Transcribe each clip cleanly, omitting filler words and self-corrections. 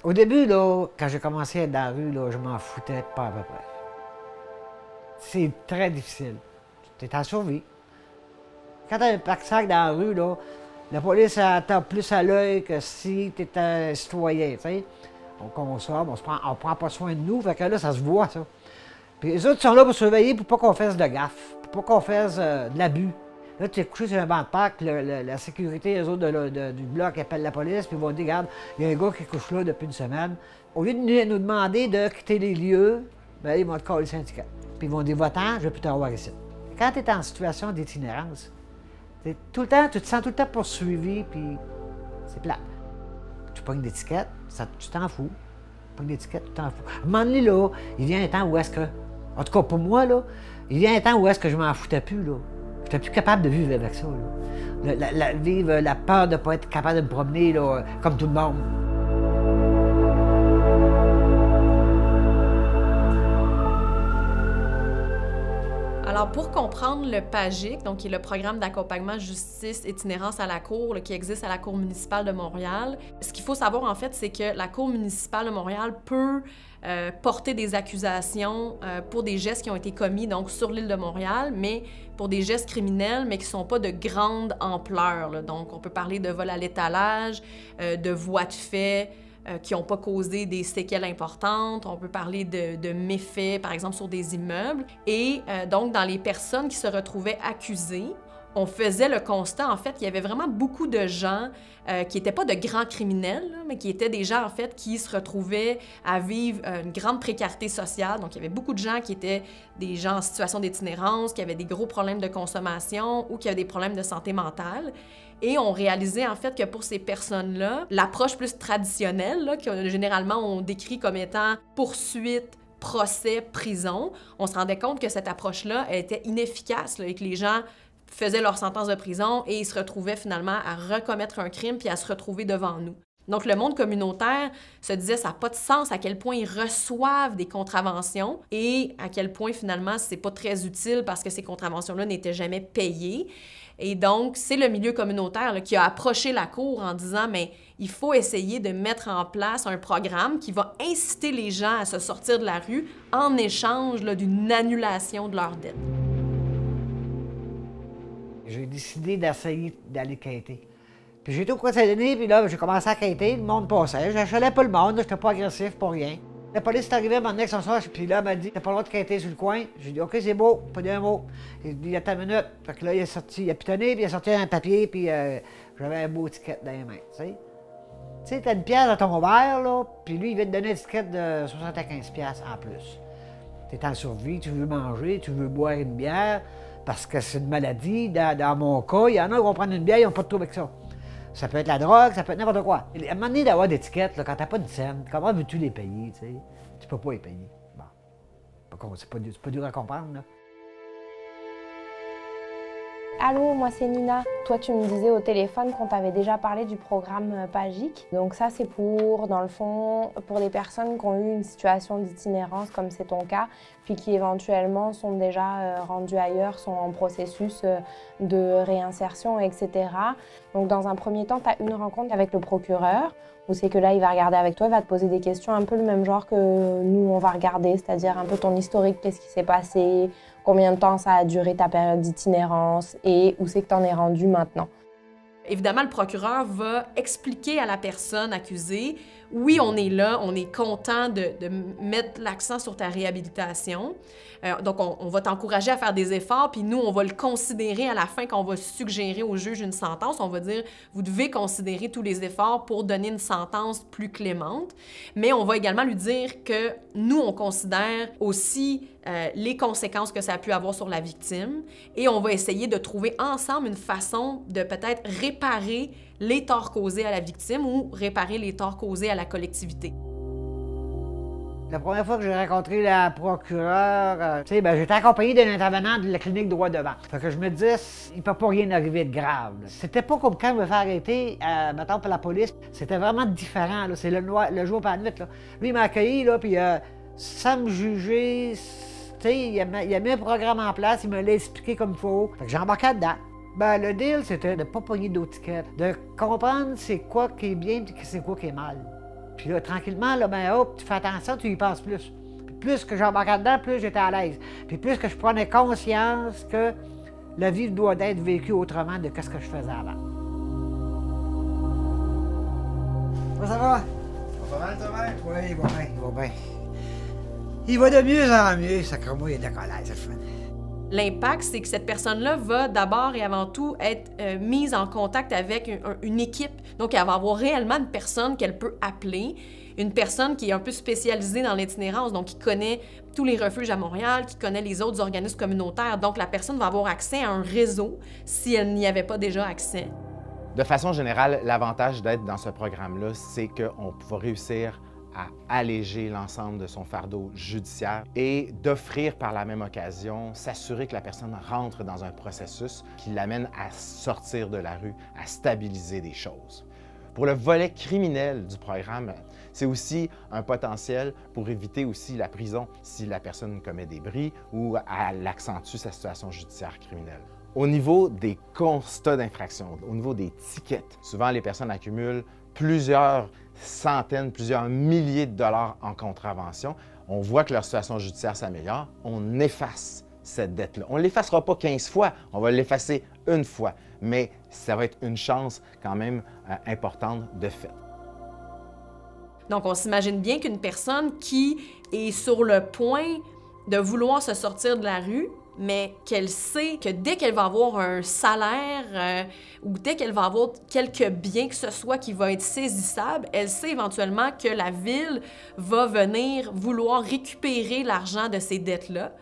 Au début, là, quand j'ai commencé à être dans la rue, là, je m'en foutais pas à peu près. C'est très difficile. Tu es en survie. Quand tu as un pack-sac dans la rue, là, la police attend plus à l'œil que si tu es un citoyen. T'sais. On consomme, on prend pas soin de nous, fait que là, ça se voit, ça. Puis les autres sont là pour surveiller pour pas qu'on fasse de gaffe, pour pas qu'on fasse de l'abus. Là, tu es couché sur un banc de parc, la sécurité, les autres du bloc appellent la police, puis ils vont dire, regarde, il y a un gars qui couche là depuis une semaine. Au lieu de nous demander de quitter les lieux, bien, ils vont te coller le syndicat. Puis ils vont dire, va-t'en, je ne veux plus te revoir ici. Quand tu es en situation d'itinérance, tout le temps, tu te sens tout le temps poursuivi, puis c'est plat. Tu pognes d'étiquette, tu t'en fous. Tu pognes d'étiquette, tu t'en fous. À un moment donné, là, il vient un temps où est-ce que, en tout cas pour moi, là, il vient un temps où est-ce que je m'en foutais plus, là. Je n'étais plus capable de vivre avec ça, là. Vivre la peur de ne pas être capable de me promener, là, comme tout le monde. Alors, pour comprendre le PAGIC, donc qui est le programme d'accompagnement justice itinérance à la Cour, là, qui existe à la Cour municipale de Montréal, ce qu'il faut savoir, en fait, c'est que la Cour municipale de Montréal peut porter des accusations pour des gestes qui ont été commis donc sur l'île de Montréal, mais pour des gestes criminels, mais qui ne sont pas de grande ampleur, là. Donc, on peut parler de vol à l'étalage, de voies de fait, qui n'ont pas causé des séquelles importantes. On peut parler de méfaits, par exemple, sur des immeubles. Et donc, dans les personnes qui se retrouvaient accusées, on faisait le constat, en fait, qu'il y avait vraiment beaucoup de gens qui n'étaient pas de grands criminels, là, mais qui étaient des gens, en fait, qui se retrouvaient à vivre une grande précarité sociale. Donc, il y avait beaucoup de gens qui étaient des gens en situation d'itinérance, qui avaient des gros problèmes de consommation ou qui avaient des problèmes de santé mentale. Et on réalisait en fait que pour ces personnes-là, l'approche plus traditionnelle, là, que généralement on décrit comme étant poursuite, procès, prison, on se rendait compte que cette approche-là était inefficace, là, et que les gens faisaient leur sentence de prison et ils se retrouvaient finalement à recommettre un crime puis à se retrouver devant nous. Donc, le monde communautaire se disait ça n'a pas de sens à quel point ils reçoivent des contraventions et à quel point, finalement, c'est pas très utile parce que ces contraventions-là n'étaient jamais payées. Et donc, c'est le milieu communautaire là, qui a approché la Cour en disant « mais il faut essayer de mettre en place un programme qui va inciter les gens à se sortir de la rue en échange d'une annulation de leurs dettes. » J'ai décidé d'essayer d'aller quêter. Puis j'ai été au conseil de nuit, puis là, j'ai commencé à quêter, le monde passait. J'achalais pas le monde, j'étais pas agressif, pas rien. La police est arrivée à mon ex, puis là, elle m'a dit, t'as pas le droit de quêter sur le coin. J'ai dit, OK, c'est beau, pas d'un mot. Il dit, attends une minute. Fait que là, il est sorti, il a pitonné, puis il a sorti un papier, puis j'avais un beau ticket dans les mains, tu sais. Tu sais, t'as une pièce dans ton verre, là, puis lui, il vient te donner un ticket de 75$ en plus. T'es en survie, tu veux manger, tu veux boire une bière, parce que c'est une maladie. Dans mon cas, il y en a qui vont prendre une bière, ils n'ont pas de trouble avec ça. Ça peut être la drogue, ça peut être n'importe quoi. À un moment donné, d'avoir des étiquettes, là, quand t'as pas de scène, comment veux-tu les payer, tu sais? Tu peux pas les payer. Bon. C'est pas dur à comprendre, là. Allô, moi c'est Nina. Toi, tu me disais au téléphone qu'on t'avait déjà parlé du programme PAGIC. Donc ça, c'est pour, dans le fond, pour des personnes qui ont eu une situation d'itinérance, comme c'est ton cas, puis qui éventuellement sont déjà rendues ailleurs, sont en processus de réinsertion, etc. Donc dans un premier temps, tu as une rencontre avec le procureur, où c'est que là, il va regarder avec toi, il va te poser des questions un peu le même genre que nous, on va regarder, c'est-à-dire un peu ton historique, qu'est-ce qui s'est passé, combien de temps ça a duré ta période d'itinérance et où c'est que tu en es rendu maintenant. Évidemment, le procureur va expliquer à la personne accusée, oui, on est là, on est content de mettre l'accent sur ta réhabilitation. Donc, on va t'encourager à faire des efforts, puis nous, on va le considérer à la fin quand on va suggérer au juge une sentence. On va dire, vous devez considérer tous les efforts pour donner une sentence plus clémente. Mais on va également lui dire que nous, on considère aussi les conséquences que ça a pu avoir sur la victime et on va essayer de trouver ensemble une façon de peut-être réparer les torts causés à la victime ou réparer les torts causés à la collectivité. La première fois que j'ai rencontré la procureure, j'étais accompagné d'un intervenant de la clinique droit devant. Fait que je me disais, il ne peut pas rien arriver de grave. C'était pas comme quand je me fais arrêter, mettons, par la police. C'était vraiment différent. C'est le jour par la nuit. Là. Lui, il m'a accueilli, là, puis sans me juger, il a mis un programme en place, il me l'a expliqué comme il faut. Fait que j'ai embarqué dedans. Le deal, c'était de ne pas pogner d'autres tickets, de comprendre c'est quoi qui est bien et c'est quoi qui est mal. Puis là, tranquillement, là, ben, hop, tu fais attention, tu y penses plus. Puis plus que j'embarquais dedans, plus j'étais à l'aise. Puis plus que je prenais conscience que la vie doit être vécue autrement de ce que je faisais avant. Ça va? Ça va mal, toi, mec? Oui, il va bien, il va bien. Il va de mieux en mieux, sacrément, il est décollé, c'est fun. L'impact, c'est que cette personne-là va d'abord et avant tout être mise en contact avec une équipe. Donc, elle va avoir réellement une personne qu'elle peut appeler, une personne qui est un peu spécialisée dans l'itinérance, donc qui connaît tous les refuges à Montréal, qui connaît les autres organismes communautaires. Donc, la personne va avoir accès à un réseau si elle n'y avait pas déjà accès. De façon générale, l'avantage d'être dans ce programme-là, c'est qu'on va réussir à alléger l'ensemble de son fardeau judiciaire et d'offrir par la même occasion, s'assurer que la personne rentre dans un processus qui l'amène à sortir de la rue, à stabiliser des choses. Pour le volet criminel du programme, c'est aussi un potentiel pour éviter aussi la prison si la personne commet des bris ou elle accentue sa situation judiciaire criminelle. Au niveau des constats d'infraction, au niveau des tickets, souvent les personnes accumulent plusieurs centaines, plusieurs milliers de dollars en contravention. On voit que leur situation judiciaire s'améliore, on efface cette dette-là. On ne l'effacera pas 15 fois, on va l'effacer une fois, mais ça va être une chance quand même importante de fait. Donc, on s'imagine bien qu'une personne qui est sur le point de vouloir se sortir de la rue, mais qu'elle sait que dès qu'elle va avoir un salaire ou dès qu'elle va avoir quelques biens que ce soit qui va être saisissable, elle sait éventuellement que la ville va venir vouloir récupérer l'argent de ces dettes-là.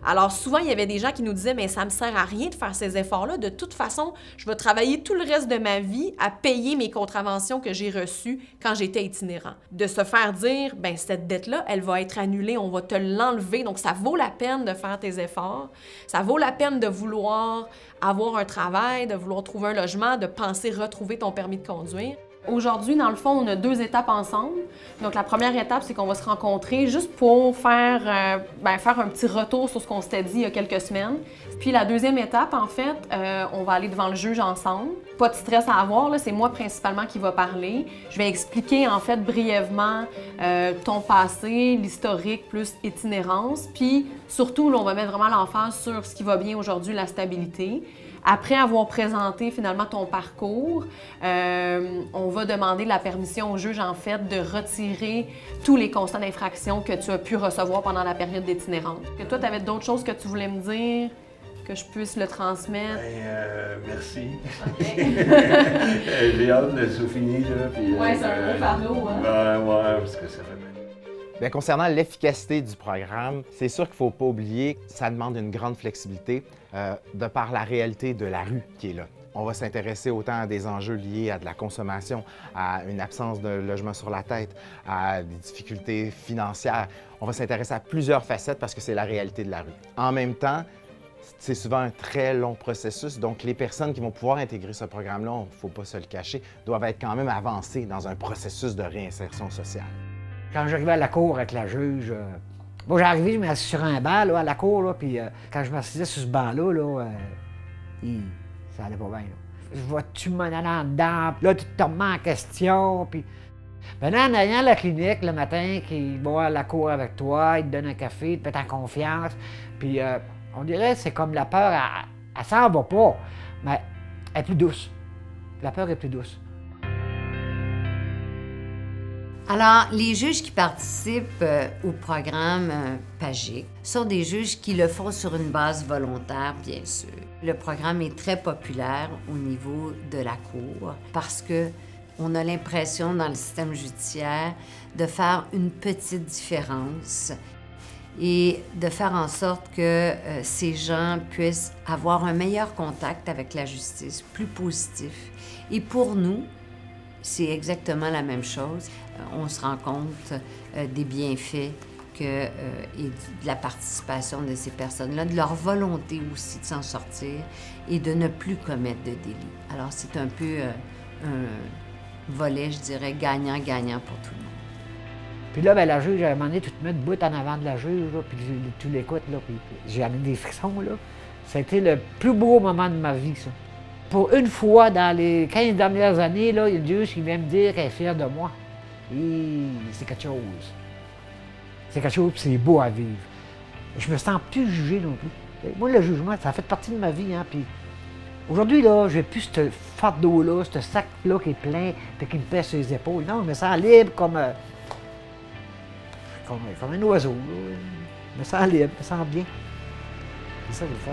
Alors souvent, il y avait des gens qui nous disaient « mais ça me sert à rien de faire ces efforts-là. De toute façon, je vais travailler tout le reste de ma vie à payer mes contraventions que j'ai reçues quand j'étais itinérant. » De se faire dire « ben cette dette-là, elle va être annulée, on va te l'enlever. Donc ça vaut la peine de faire tes efforts. Ça vaut la peine de vouloir avoir un travail, de vouloir trouver un logement, de penser retrouver ton permis de conduire. » Aujourd'hui, dans le fond, on a 2 étapes ensemble. Donc, la première étape, c'est qu'on va se rencontrer juste pour faire un petit retour sur ce qu'on s'était dit il y a quelques semaines. Puis la deuxième étape, en fait, on va aller devant le juge ensemble. Pas de stress à avoir, là, c'est moi principalement qui va parler. Je vais expliquer, en fait, brièvement ton passé, l'historique plus itinérance. Puis surtout, là, on va mettre vraiment l'emphase sur ce qui va bien aujourd'hui, la stabilité. Après avoir présenté finalement ton parcours, on va demander la permission au juge, en fait, de retirer tous les constats d'infraction que tu as pu recevoir pendant la période d'itinérance. Que toi, tu avais d'autres choses que tu voulais me dire, que je puisse le transmettre? Merci. Okay. J'ai hâte de se finir, là. Oui, c'est un gros fardeau, hein? Ouais, parce que ça fait bien. Bien, concernant l'efficacité du programme, c'est sûr qu'il ne faut pas oublier que ça demande une grande flexibilité de par la réalité de la rue qui est là. On va s'intéresser autant à des enjeux liés à de la consommation, à une absence de logement sur la tête, à des difficultés financières. On va s'intéresser à plusieurs facettes parce que c'est la réalité de la rue. En même temps, c'est souvent un très long processus, donc les personnes qui vont pouvoir intégrer ce programme-là, il ne faut pas se le cacher, doivent être quand même avancées dans un processus de réinsertion sociale. Quand j'arrivais à la cour avec la juge, moi j'arrivais, je m'assis sur un banc là, à la cour, là, puis quand je m'assisais sur ce banc-là, ça allait pas bien. Là. Je vois-tu m'en aller en dedans, là tu te remets en question, puis... Maintenant, en ayant la clinique le matin, qui va à la cour avec toi, il te donne un café, il te met en confiance, puis on dirait que c'est comme la peur, elle s'en va pas, mais elle est plus douce. La peur est plus douce. Alors, les juges qui participent au programme PAGIC sont des juges qui le font sur une base volontaire, bien sûr. Le programme est très populaire au niveau de la Cour parce qu'on a l'impression dans le système judiciaire de faire une petite différence et de faire en sorte que ces gens puissent avoir un meilleur contact avec la justice, plus positif. Et pour nous, c'est exactement la même chose. On se rend compte des bienfaits et de la participation de ces personnes-là, de leur volonté aussi de s'en sortir et de ne plus commettre de délits. Alors, c'est un peu un volet, je dirais, gagnant-gagnant pour tout le monde. Puis là, ben, la juge, à un moment donné, tu te mets debout en avant de la juge, là, puis tu l'écoutes, là, puis j'ai amené des frissons, là. Ça a été le plus beau moment de ma vie, ça. Pour une fois, dans les 15 dernières années, là, il y a une juge qui vient me dire qu'elle est fière de moi. Et c'est quelque chose. C'est quelque chose, puis c'est beau à vivre. Je me sens plus jugé non plus. Moi, le jugement, ça a fait partie de ma vie, hein, puis aujourd'hui, là, je n'ai plus ce fardeau-là, ce sac-là qui est plein, puis qui me pèse sur les épaules. Non, je me sens libre comme un oiseau, là. Je me sens libre, je me sens bien. C'est ça, le fun.